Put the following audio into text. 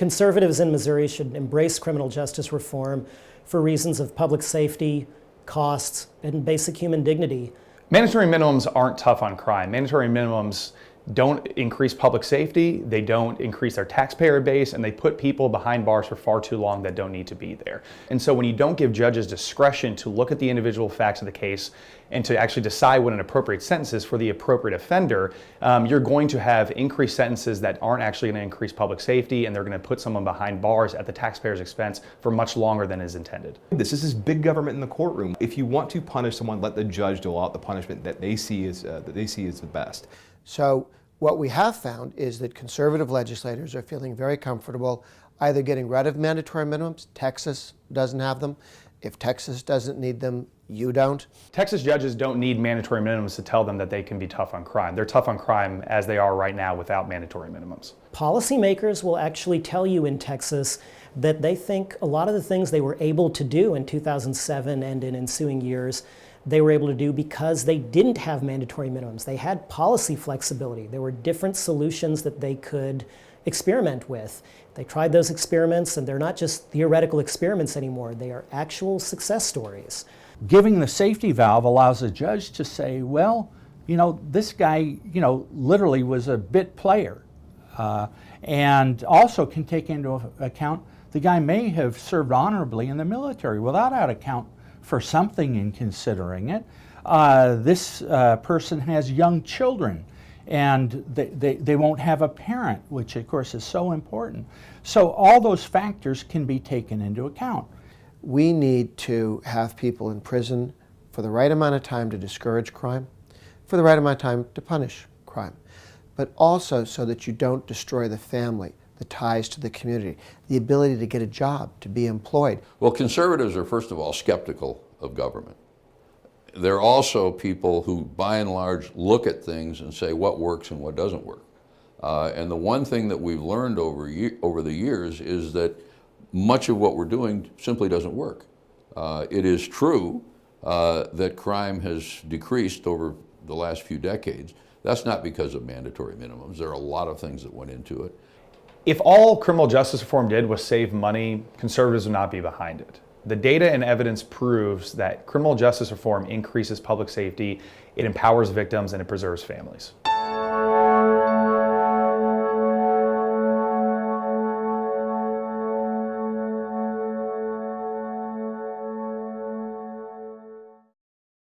Conservatives in Missouri should embrace criminal justice reform for reasons of public safety, costs, and basic human dignity. Mandatory minimums aren't tough on crime. Mandatory minimums don't increase public safety, they don't increase our taxpayer base, and they put people behind bars for far too long that don't need to be there. And so when you don't give judges discretion to look at the individual facts of the case and to actually decide what an appropriate sentence is for the appropriate offender, you're going to have increased sentences that aren't actually going to increase public safety, and they're going to put someone behind bars at the taxpayer's expense for much longer than is intended. This is big government in the courtroom. If you want to punish someone, let the judge dole out the punishment that they see is the best. So what we have found is that conservative legislators are feeling very comfortable either getting rid of mandatory minimums. Texas doesn't have them. If Texas doesn't need them, you don't. Texas judges don't need mandatory minimums to tell them that they can be tough on crime. They're tough on crime as they are right now without mandatory minimums. Policymakers will actually tell you in Texas that they think a lot of the things they were able to do in 2007 and in ensuing years they were able to do because they didn't have mandatory minimums. They had policy flexibility. There were different solutions that they could experiment with. They tried those experiments, and they're not just theoretical experiments anymore. They are actual success stories. Giving the safety valve allows a judge to say, well, this guy, literally was a bit player. And also can take into account the guy may have served honorably in the military without account for something in considering it. This person has young children, and they won't have a parent, which of course is so important. So all those factors can be taken into account. We need to have people in prison for the right amount of time to discourage crime, for the right amount of time to punish crime, but also so that you don't destroy the family, the ties to the community, the ability to get a job, to be employed. Well, conservatives are, first of all, skeptical of government. They're also people who, by and large, look at things and say what works and what doesn't work. And the one thing that we've learned over the years is that much of what we're doing simply doesn't work. It is true that crime has decreased over the last few decades. That's not because of mandatory minimums. There are a lot of things that went into it. If all criminal justice reform did was save money, conservatives would not be behind it. The data and evidence proves that criminal justice reform increases public safety, it empowers victims, and it preserves families.